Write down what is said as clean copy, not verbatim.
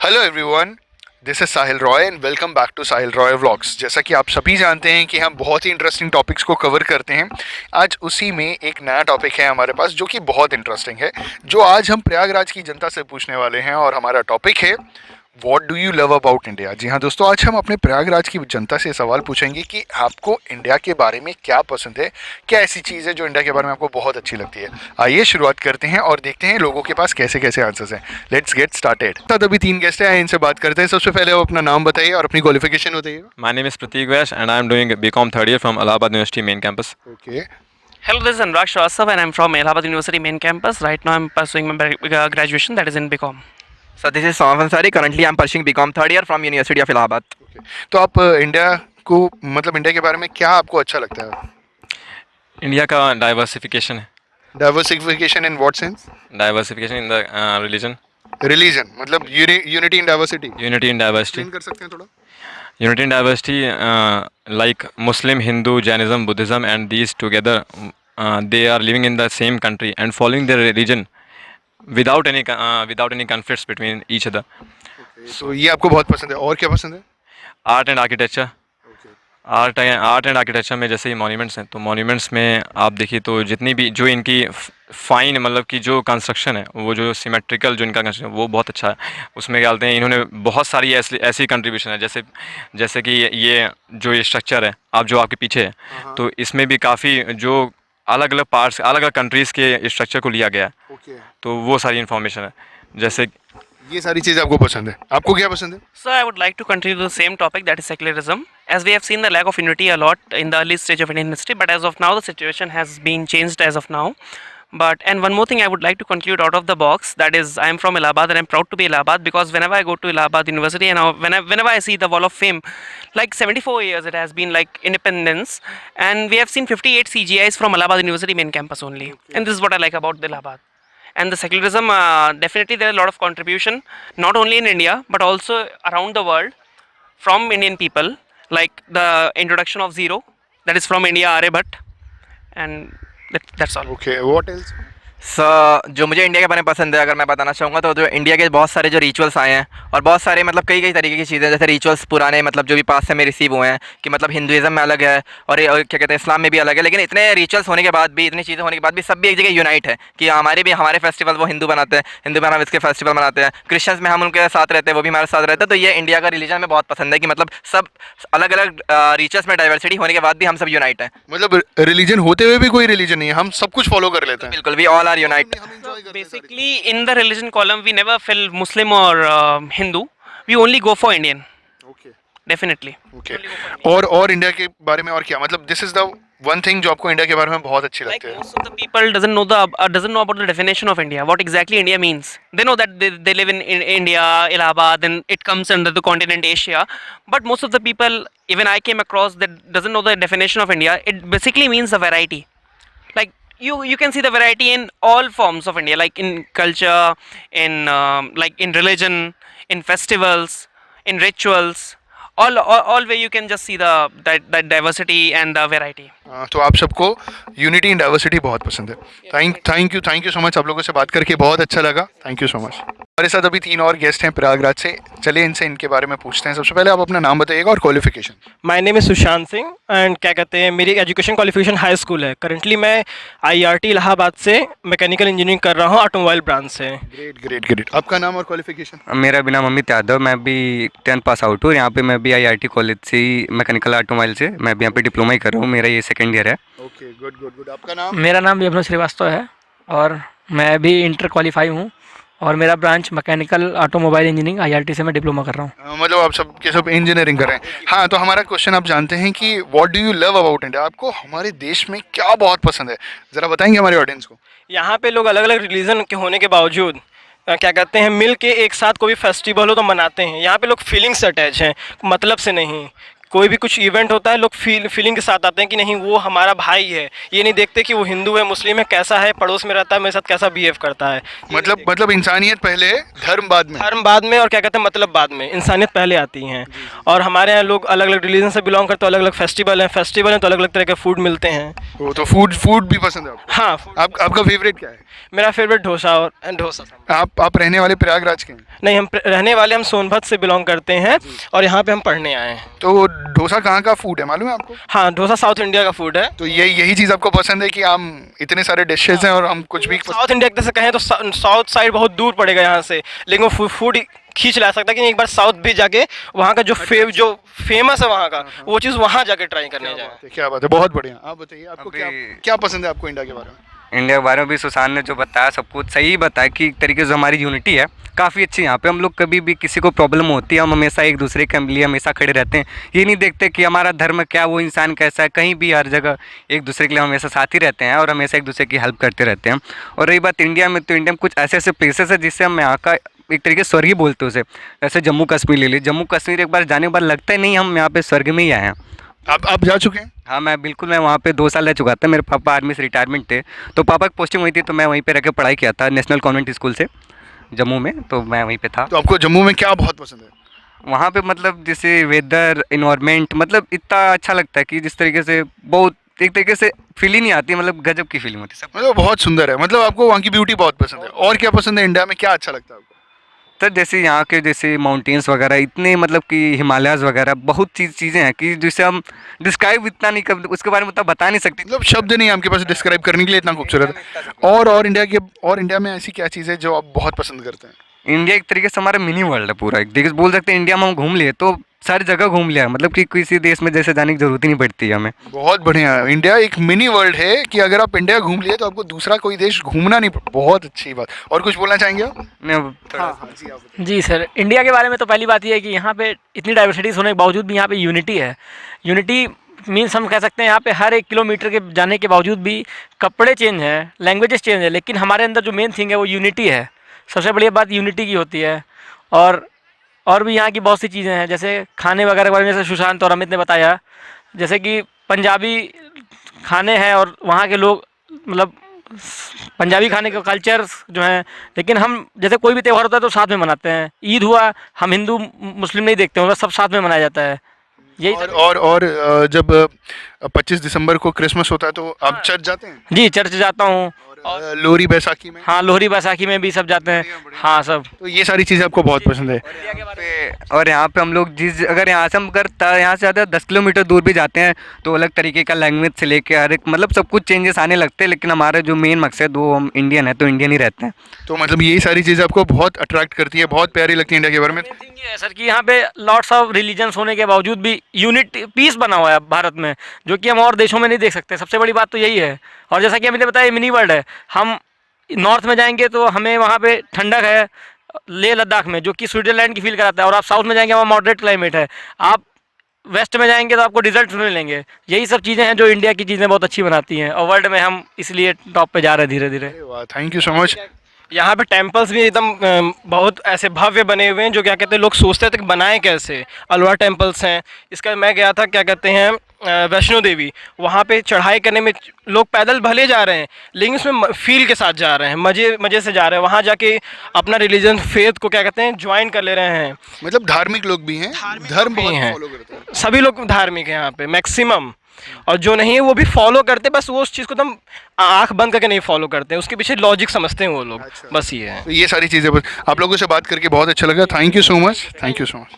Hello everyone, this is Sahil Roy and welcome back to Sahil Roy vlogs. जैसा कि आप सभी जानते हैं कि हम बहुत ही इंटरेस्टिंग टॉपिक्स को कवर करते हैं। आज उसी में एक नया टॉपिक है हमारे पास जो कि बहुत इंटरेस्टिंग है, जो आज हम प्रयागराज की जनता से पूछने वाले हैं। और हमारा टॉपिक है what do you love about India. जी हाँ दोस्तों, आज हम अपने प्रयागराज की जनता से सवाल पूछेंगे कि आपको इंडिया के बारे में क्या पसंद है, क्या ऐसी चीज़ है जो इंडिया के बारे में आपको बहुत अच्छी लगती है। आइए शुरुआत करते हैं और देखते हैं लोगों के पास कैसे कैसे आंसर्स हैं। Let's get started. तब अभी 3 गेस्ट हैं, इनसे बात करते हैं। सबसे पहले आप अपना नाम बताइए और अपनी क्वालिफिकेशन बताइएगा। My name is Pratik Vyas and I am doing BCom third year from Allahabad University main campus. Okay. Hello, this is Anurag Shrivastava and I'm from Allahabad University main campus. Right now I'm pursuing my graduation, that is in BCom. So this is Soman Ansari. Currently, I'm pursuing BCom third year from University of Allahabad. तो आप India को मतलब India के बारे में क्या आपको अच्छा लगता है? इंडिया का डाइवर्सिफिकेशन है. Diversification in what sense? Diversification in the religion. Religion मतलब unity in diversity. Unity in diversity. Explain कर सकते हैं थोड़ा? Unity in diversity like Muslim, Hindu, Jainism, Buddhism and these together they are living in the same country and following their religion without any conflicts between each other. तो ये आपको बहुत पसंद है। और क्या पसंद है? Art and architecture. Art and architecture में जैसे ही मॉन्यूमेंट्स हैं, तो मॉन्यूमेंट्स में आप देखिए तो जितनी भी जो इनकी फाइन मतलब कि जो कंस्ट्रक्शन है, वो जो सिमेट्रिकल जो इनका कंस्ट्रक्शन वो बहुत अच्छा है. उसमें क्या बोलते हैं, इन्होंने बहुत सारी ऐसी कंट्रीब्यूशन है. जैसे कि ये जो ये स्ट्रक्चर है आप जो आपके पीछे है, तो इसमें भी काफ़ी जो अलग अलग पार्ट्स अलग अलग कंट्रीज़ के स्ट्रक्चर को लिया गया है. तो वो सारी इन्फॉर्मेशन है. जैसे ये सारी चीज़ आपको पसंद है। आपको क्या पसंद है? So I would like to continue the same topic, that is secularism. As we have seen the lack of unity a lot in the early stage of Indian history, but as of now the situation has been changed as of now. And one more thing I would like to conclude out of the box, that is I am from Allahabad and I am proud to be Allahabad, because whenever I go to Allahabad University and whenever I see the Wall of Fame, like 74 years it has been like independence, and we have seen 58 CGIs from Allahabad University main campus only. And this is what I like about the Allahabad. And the secularism, definitely there are a lot of contribution, not only in India but also around the world from Indian people, like the introduction of zero, that is from India, Aryabhat, and that's all. Okay, what else? जो मुझे India के बारे में पसंद है, अगर मैं बताना चाहूँगा तो जो इंडिया के बहुत सारे जो रिचुअल्स आए हैं और बहुत सारे मतलब कई तरीके की चीज़ें, जैसे रिचुअल्स पुराने मतलब जो भी पास से में रिसीव हुए हैं कि मतलब हिंदुज़म में अलग है और क्या कहते हैं इस्लाम में भी अलग है, लेकिन इतने रिचुअल्स होने के बाद भी, इतनी चीज़ें होने के बाद भी सब भी एक जगह यूनाइट है कि हमारे फेस्टिवल वो हिंदू बनाते हैं, हिंदू में हम इसके फेस्टिवल मनाते हैं, क्रिश्चियंस में हम उनके साथ रहते हैं, वो भी हमारे साथ रहते हैं. तो ये इंडिया का रिलीजन में बहुत पसंद है कि मतलब सब अलग अलग रिचुअल्स में डाइवर्सिटी होने के बाद भी हम सब यूनाइट हैं. मतलब रिलीजन होते हुए भी कोई रिलीजन नहीं है, हम सब कुछ फॉलो कर लेते हैं। बिल्कुल, we all are unite. Basically in the religion column we never fill Muslim or Hindu, we only go for Indian. Okay Definitely. Okay. और इंडिया के बारे में और क्या, मतलब this is the one thing जो आपको इंडिया के बारे में बहुत अच्छी Like लगती है? most of the people doesn't know about the definition of India, what exactly India means. They know that they live in India, Allahabad, then it comes under the continent Asia. But most of the people, even I came across, that doesn't know the definition of India. It basically means the variety. Like you can see the variety in all forms of India, like in culture, in like in religion, in festivals, in rituals. All where you can just see that diversity and the variety. तो आप सबको unity in diversity बहुत पसंद है। Thank you so much. आप लोगों से बात करके बहुत अच्छा लगा। Thank you so much. हमारे साथ अभी 3 और गेस्ट हैं प्रयागराज से। चलिए इनसे इनके बारे में पूछते हैं। सबसे पहले आप अपना नाम बताइएगा और qualification. My name is Sushant Singh and क्या कहते हैं, मेरी एजुकेशन क्वालिफिकेशन हाई स्कूल है. करंटली मैं आईआरटी इलाहाबाद से मैकेनिकल इंजीनियरिंग कर रहा हूँ, ऑटोमोबाइल ब्रांच से. ग्रेट। आपका नाम और क्वालिफिकेशन? मेरा भी नाम अमित यादव, मैं भी 10th पास आउट हूँ. यहाँ पे मैं भी आईआईटी कॉलेज से ही मैकेनिकल ऑटोमोबाइल से मैं भी यहाँ पे डिप्लोमा ही कर रहा हूँ. मेरा ये 2nd ईयर है. Okay, good. आपका नाम? मेरा नाम विभ्रम श्रीवास्तव है और मैं भी इंटर क्वालिफाई हूँ और मेरा branch mechanical automobile engineering IRT से मैं डिप्लोमा कर रहा हूँ. मतलब आप सब के सब इंजीनियरिंग कर रहे हैं। हाँ, तो हमारा क्वेश्चन आप जानते हैं कि what do you love about India. आपको हमारे देश में क्या बहुत पसंद है, ज़रा बताएंगे हमारे ऑडियंस को? यहाँ पे लोग अलग अलग रिलीजन के होने के बावजूद क्या कहते हैं मिल के एक साथ कोई भी फेस्टिवल हो तो मनाते हैं. यहाँ पे लोग फीलिंग्स अटैच हैं, मतलब से नहीं. कोई भी कुछ इवेंट होता है लोग फीलिंग के साथ आते हैं कि नहीं वो हमारा भाई है, ये नहीं देखते कि वो हिंदू है मुस्लिम है, कैसा है पड़ोस में रहता है मेरे साथ कैसा बिहेव करता है। मतलब इंसानियत पहले, धर्म बाद में। धर्म बाद में और क्या कहते हैं मतलब बाद में, इंसानियत पहले आती हैं। और हमारे यहाँ लोग अलग अलग रिलीजन से बिलोंग करते हैं, अलग अलग फेस्टिवल हैं तो अलग अलग तरह के फूड मिलते हैं। वो तो फूड भी पसंद है आपको? हाँ आपका फेवरेट क्या है? मेरा फेवरेट डोसा और डोसा। आप रहने वाले प्रयागराज के हैं? नहीं, हम सोनभद्र से बिलोंग करते हैं और यहाँ पे हम पढ़ने आए हैं। तो डोसा कहाँ का फूड है मालूम है आपको? हाँ, डोसा साउथ इंडिया का फूड है। तो यही चीज़ आपको पसंद है कि हम इतने सारे डिशेज हैं और हम कुछ भी साउथ इंडिया की तरह से कहें तो साउथ साइड बहुत दूर पड़ेगा यहाँ से, लेकिन वो फूड खींच ला सकता है कि एक बार साउथ भी जाके वहाँ का जो फेमस है वहाँ का वो चीज़ वहाँ जाके ट्राई करने जाए। क्या बात है, बहुत बढ़िया। आप बताइए आपको क्या पसंद है आपको इंडिया के बारे में? इंडिया के बारे में भी सुशांत ने जो बताया सब कुछ सही बताया कि एक तरीके से हमारी यूनिटी है काफ़ी अच्छी। यहाँ पे हम लोग कभी भी किसी को प्रॉब्लम होती है हम हमेशा एक दूसरे के लिए हमेशा खड़े रहते हैं। ये नहीं देखते कि हमारा धर्म क्या, वो इंसान कैसा है, कहीं भी हर जगह एक दूसरे के लिए हमेशा साथ ही रहते हैं और हमेशा एक दूसरे की हेल्प करते रहते हैं। और रही बात इंडिया में, तो इंडिया में कुछ ऐसे ऐसे प्लेसेस है जिससे हम यहाँ का एक तरीके से स्वर्ग ही बोलते हैं उसे। जैसे जम्मू कश्मीर ले ली, जम्मू कश्मीर एक बार जाने के बाद लगता ही नहीं हम यहाँ पे स्वर्ग में ही आए हैं। आप जा चुके हैं? हाँ मैं वहाँ पे 2 साल रह चुका था। मेरे पापा आर्मी से रिटायरमेंट थे तो पापा की पोस्टिंग हुई थी तो मैं वहीं पे रह के पढ़ाई किया था नेशनल कॉन्वेंट स्कूल से जम्मू में, तो मैं वहीं पे था। तो आपको जम्मू में क्या बहुत पसंद है? वहाँ पे मतलब जैसे वेदर इन्वायरमेंट मतलब इतना अच्छा लगता है कि जिस तरीके से बहुत एक तरीके से फील ही नहीं आती, मतलब गजब की फीलिंग होती है सब। मतलब बहुत सुंदर है, मतलब आपको वहाँ की ब्यूटी बहुत पसंद है। और क्या पसंद है इंडिया में, क्या अच्छा लगता है आपको? तो जैसे यहाँ के जैसे माउंटेन्स वगैरह इतने मतलब कि हिमालयाज़ वगैरह बहुत चीज़ें हैं कि जिसे हम डिस्क्राइब इतना नहीं कर, उसके बारे में उतना बता नहीं सकते। मतलब शब्द नहीं है आपके पास डिस्क्राइब करने के लिए, इतना खूबसूरत है। और इंडिया में ऐसी क्या चीज़ है जो आप बहुत पसंद करते हैं? इंडिया एक तरीके से हमारा मिनी वर्ल्ड है पूरा। एक तरीके से बोल सकते हैं इंडिया में हम घूम लिए तो सारी जगह घूम लिया, मतलब कि किसी देश में जैसे जाने की जरूरत ही नहीं पड़ती है हमें। बहुत बढ़िया। इंडिया एक मिनी वर्ल्ड है कि अगर आप इंडिया घूम लिए तो आपको दूसरा कोई देश घूमना नहीं पड़ता। बहुत अच्छी बात। और कुछ बोलना चाहेंगे आप? जी सर, इंडिया के बारे में तो पहली बात ये है कि यहाँ पे इतनी डाइवर्सिटीज़ होने के बावजूद भी यहाँ पे यूनिटी है। यूनिटी मीन्स हम कह सकते हैं यहाँ पे हर 1 किलोमीटर के जाने के बावजूद भी कपड़े चेंज हैं, लैंग्वेजेस चेंज है, लेकिन हमारे अंदर जो मेन थिंग है वो यूनिटी है। सबसे बढ़िया बात यूनिटी की होती है। और भी यहाँ की बहुत सी चीज़ें हैं, जैसे खाने वगैरह के बारे में जैसे सुशांत और अमित ने बताया, जैसे कि पंजाबी खाने हैं और वहाँ के लोग मतलब पंजाबी खाने का कल्चर जो है, लेकिन हम जैसे कोई भी त्यौहार होता है तो साथ में मनाते हैं। ईद हुआ, हम हिंदू मुस्लिम नहीं देखते हैं, बस सब साथ में मनाया जाता है। यही और जब 25 दिसंबर को क्रिसमस होता है तो आप चर्च जाते हैं? जी, चर्च जाता हूँ। और लोहरी बैसाखी में? हाँ, लोहरी बैसाखी में भी सब जाते हैं। हाँ सब। तो ये सारी चीज़ें आपको बहुत पसंद है? और यहाँ पे हम लोग अगर यहाँ से हम यहाँ से ज़्यादा 10 किलोमीटर दूर भी जाते हैं तो अलग तरीके का लैंग्वेज से लेके हर एक मतलब सब कुछ चेंजेस आने लगते हैं, लेकिन हमारा जो मेन मकसद वो हम इंडियन है तो इंडियन ही रहते हैं। तो मतलब यही सारी चीज़ें आपको बहुत अट्रैक्ट करती है, बहुत प्यारी लगती है इंडिया के बारे में? ये है सर कि यहाँ पे लॉट्स ऑफ रिलीजन्स होने के बावजूद भी पीस बना हुआ है भारत में, जो कि हम और देशों में नहीं देख सकते। सबसे बड़ी बात तो यही है। और जैसा कि हमने बताया मिनी वर्ल्ड है। हम नॉर्थ में जाएंगे तो हमें वहाँ पे ठंडक है, लेह लद्दाख में, जो कि स्विट्ज़रलैंड की फील कराता है। और आप साउथ में जाएंगे वहाँ मॉडरेट क्लाइमेट है। आप वेस्ट में जाएंगे तो आपको डिजर्ट मिलेंगे। यही सब चीज़ें हैं जो इंडिया की चीज़ें बहुत अच्छी बनाती हैं, और वर्ल्ड में हम इसलिए टॉप पे जा रहे हैं धीरे धीरे। Thank you so much. यहाँ पे टेम्पल्स भी एकदम बहुत ऐसे भव्य बने हुए हैं जो क्या कहते हैं लोग सोचते थे कि बनाए कैसे। अल्वा टेम्पल्स हैं। इसका मैं गया था क्या कहते हैं वैष्णो देवी, वहाँ पे चढ़ाई करने में लोग पैदल भले जा रहे हैं लेकिन उसमें फील के साथ जा रहे हैं, मज़े से जा रहे हैं। वहाँ जाके अपना रिलीजन फेथ को क्या कहते हैं ज्वाइन कर ले रहे हैं। मतलब धार्मिक लोग भी हैं, धर्म भी हैं, सभी लोग धार्मिक हैं यहाँ पे मैक्सिमम। और जो नहीं है वो भी फॉलो करते, बस वो उस चीज़ को एकदम आंख बंद करके नहीं फॉलो करते हैं, उसके पीछे लॉजिक समझते हैं वो लोग। बस ये है। तो ये सारी चीज़ें आप लोगों से बात करके बहुत अच्छा लगा। Thank you so much. Thank you so much.